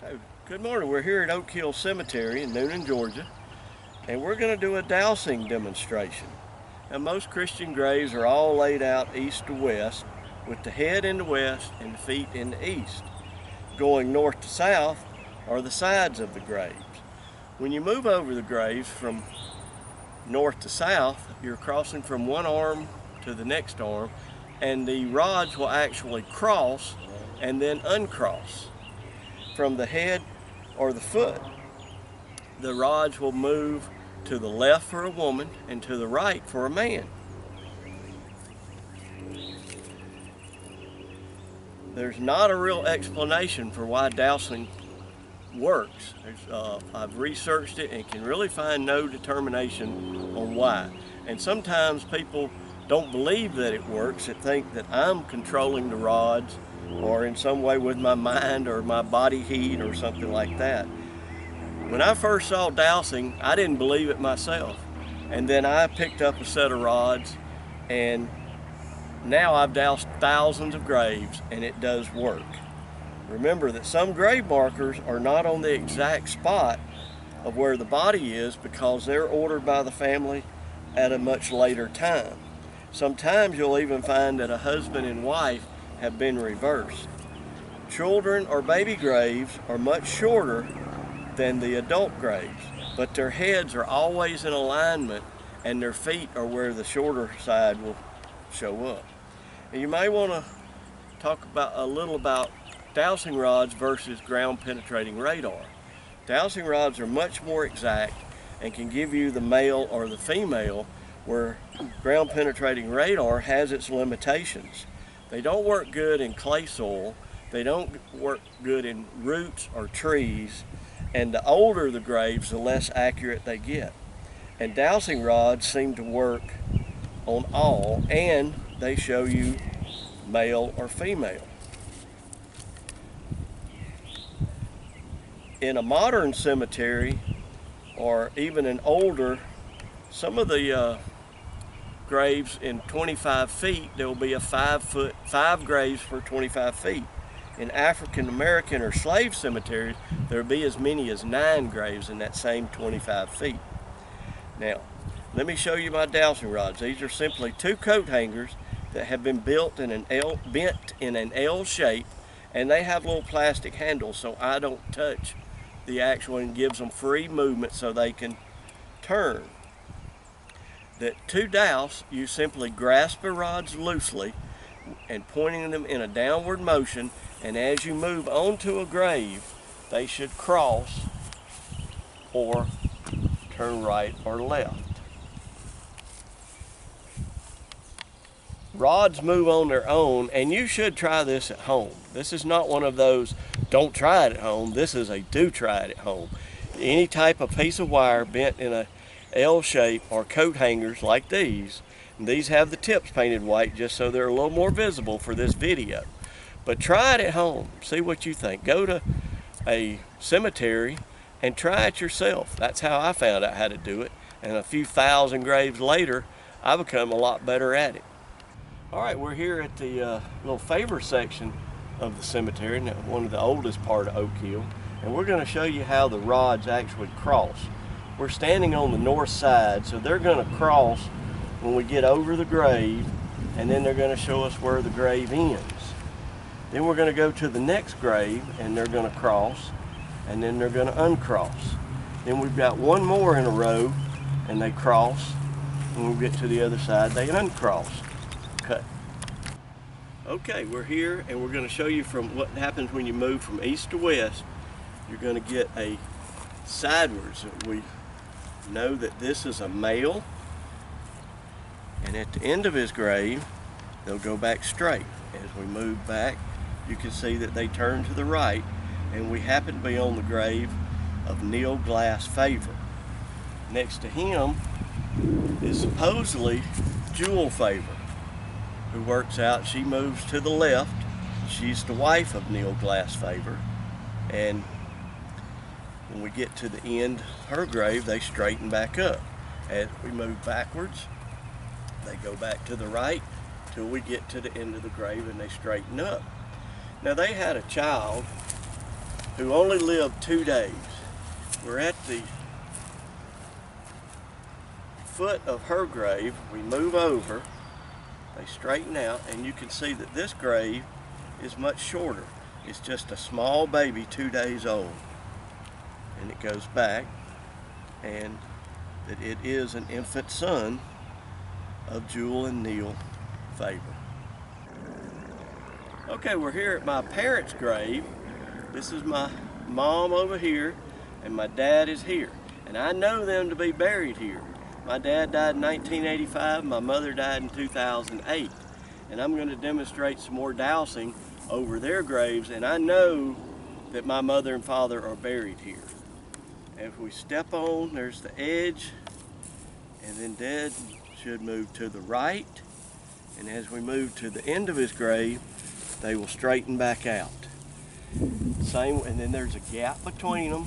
Oh, good morning. We're here at Oak Hill Cemetery in Noonan, Georgia, and we're going to do a dowsing demonstration. Now, most Christian graves are all laid out east to west, with the head in the west and the feet in the east. Going north to south are the sides of the graves. When you move over the graves from north to south, you're crossing from one arm to the next arm, and the rods will actually cross and then uncross. From the head or the foot, the rods will move to the left for a woman and to the right for a man. There's not a real explanation for why dowsing works. I've researched it and can really find no determination on why. And sometimes people don't believe that it works, that think that I'm controlling the rods or in some way with my mind or my body heat or something like that. When I first saw dowsing, I didn't believe it myself. And then I picked up a set of rods, and now I've doused thousands of graves, and it does work. Remember that some grave markers are not on the exact spot of where the body is because they're ordered by the family at a much later time. Sometimes you'll even find that a husband and wife have been reversed. Children or baby graves are much shorter than the adult graves, but their heads are always in alignment and their feet are where the shorter side will show up. And you may want to talk a little about dowsing rods versus ground penetrating radar. Dowsing rods are much more exact and can give you the male or the female, where ground penetrating radar has its limitations. They don't work good in clay soil, they don't work good in roots or trees, and the older the graves, the less accurate they get. And dowsing rods seem to work on all, and they show you male or female. In a modern cemetery, or even an older, some of the graves in 25 feet, there will be a 5 graves for 25 feet. In African American or slave cemeteries, there will be as many as 9 graves in that same 25 feet. Now, let me show you my dowsing rods. These are simply 2 coat hangers that have been bent in an L shape, and they have little plastic handles so I don't touch the actual, and gives them free movement so they can turn. To douse, you simply grasp the rods loosely and pointing them in a downward motion, and as you move onto a grave, they should cross or turn right or left. Rods move on their own, and you should try this at home. This is not one of those don't try it at home. This is a do try it at home. Any type of piece of wire bent in a L shape or coat hangers like these, and these have the tips painted white just so they're a little more visible for this video. But try it at home, see what you think. Go to a cemetery and try it yourself. That's how I found out how to do it, and a few thousand graves later I become a lot better at it. Alright, we're here at the little favor section of the cemetery, one of the oldest part of Oak Hill, and we're going to show you how the rods actually cross. We're standing on the north side, so they're going to cross when we get over the grave, and then they're going to show us where the grave ends. Then we're going to go to the next grave, and they're going to cross, and then they're going to uncross. Then we've got one more in a row, and they cross. When we get to the other side, they uncross. Cut. Okay, we're here, and we're going to show you from what happens when you move from east to west. You're going to get a sidewards. We know that this is a male, and at the end of his grave they'll go back straight. As we move back, you can see that they turn to the right, and we happen to be on the grave of Neil Glass Favor. Next to him is supposedly Jewel Favor, who works out. She moves to the left. She's the wife of Neil Glass Favor, and when we get to the end of her grave, they straighten back up. As we move backwards, they go back to the right till we get to the end of the grave and they straighten up. Now, they had a child who only lived 2 days. We're at the foot of her grave. We move over, they straighten out, and you can see that this grave is much shorter. It's just a small baby, 2 days old. And it goes back, and that it is an infant son of Jewel and Neil Faber. Okay, we're here at my parents' grave. This is my mom over here, and my dad is here. And I know them to be buried here. My dad died in 1985, my mother died in 2008. And I'm going to demonstrate some more dowsing over their graves, and I know that my mother and father are buried here. If we step on, there's the edge, and then Dad should move to the right, and as we move to the end of his grave, they will straighten back out. Same, and then there's a gap between them,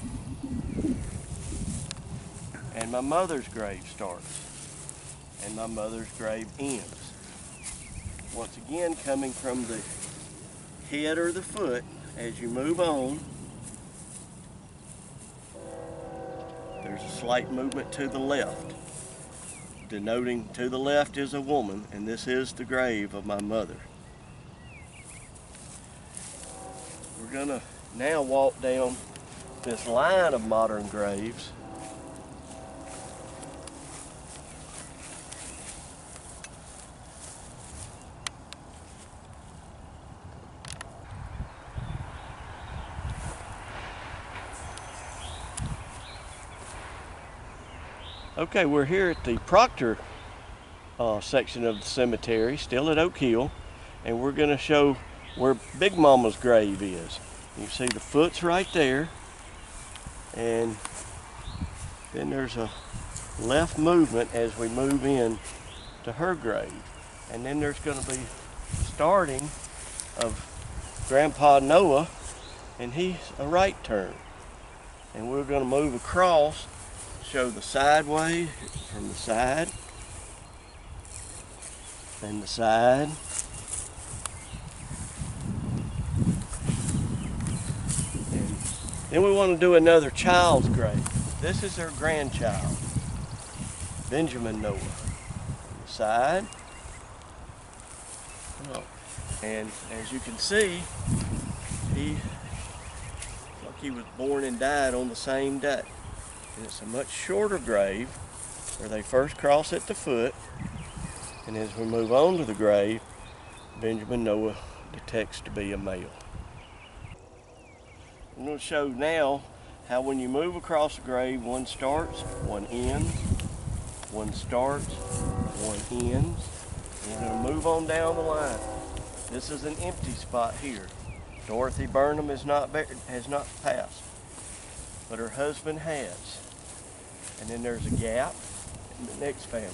and my mother's grave starts, and my mother's grave ends. Once again, coming from the head or the foot, as you move on, there's a slight movement to the left, denoting to the left is a woman, and this is the grave of my mother. We're gonna now walk down this line of modern graves. Okay, we're here at the Proctor section of the cemetery, still at Oak Hill, and we're going to show where Big Mama's grave is. You see the foot's right there, and then there's a left movement as we move in to her grave. And then there's going to be starting of Grandpa Noah, and he's a right turn. And we're going to move across, show the sideways from the side, and the side, and then we want to do another child's grave. This is her grandchild, Benjamin Noah. On the side, and as you can see, he was born and died on the same day. And it's a much shorter grave where they first cross at the foot, and as we move on to the grave, Benjamin Noah detects to be a male. I'm going to show now how when you move across the grave, one starts, one ends, one starts, one ends. And we're going to move on down the line. This is an empty spot here. Dorothy Burnham has not passed, but her husband has. And then there's a gap in the next family.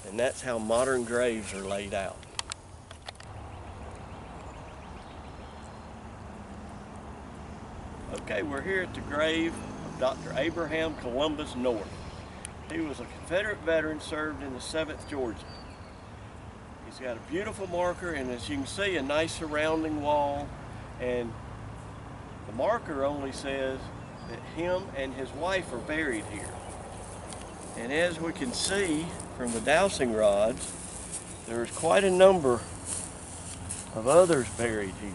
And that's how modern graves are laid out. Okay, we're here at the grave of Dr. Abraham Columbus North. He was a Confederate veteran, served in the 7th Georgia. He's got a beautiful marker, and as you can see, a nice surrounding wall. And the marker only says that him and his wife are buried here. And as we can see from the dowsing rods, there's quite a number of others buried here.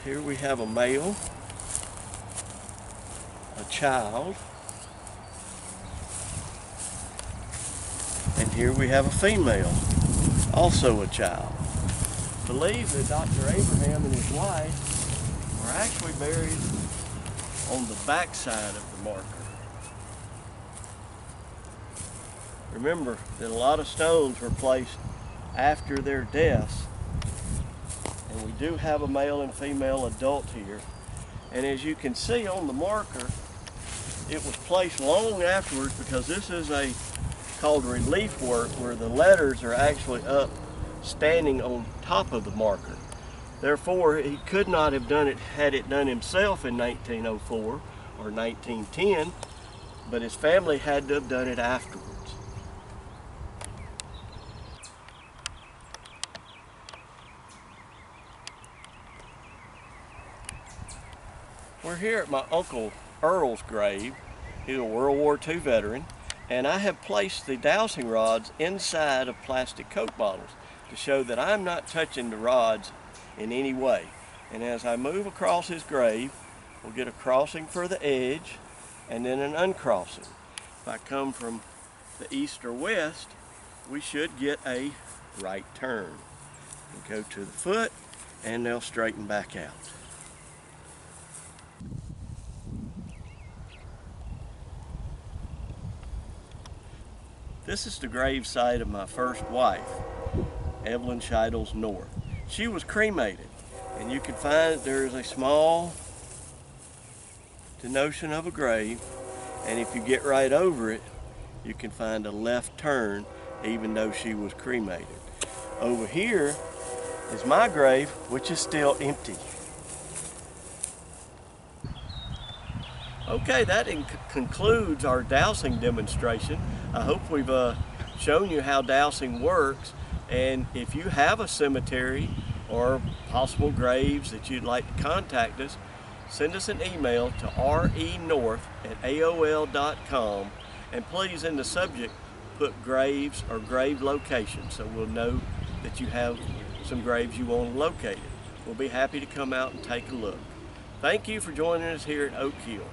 Here we have a male, a child, and here we have a female, also a child. I believe that Dr. Abraham and his wife were actually buried on the back side of the marker. Remember that a lot of stones were placed after their deaths, and we do have a male and female adult here. And as you can see on the marker, it was placed long afterwards, because this is called relief work, where the letters are actually up standing on top of the marker. Therefore, he could not have done it had it done himself in 1904 or 1910, but his family had to have done it afterwards. We're here at my Uncle Earl's grave. He's a World War II veteran, and I have placed the dowsing rods inside of plastic Coke bottles to show that I'm not touching the rods in any way. And as I move across his grave, we'll get a crossing for the edge and then an uncrossing. If I come from the east or west, we should get a right turn. We'll go to the foot and they'll straighten back out. This is the grave site of my first wife, Evelyn Scheidels North. She was cremated, and you can find there's a small denotion of a grave, and if you get right over it, you can find a left turn, even though she was cremated. Over here is my grave, which is still empty. Okay, that concludes our dowsing demonstration. I hope we've shown you how dowsing works, and if you have a cemetery or possible graves that you'd like to contact us, send us an email to renorth@aol.com, and please in the subject put graves or grave location so we'll know that you have some graves you want located. We'll be happy to come out and take a look. Thank you for joining us here at Oak Hill.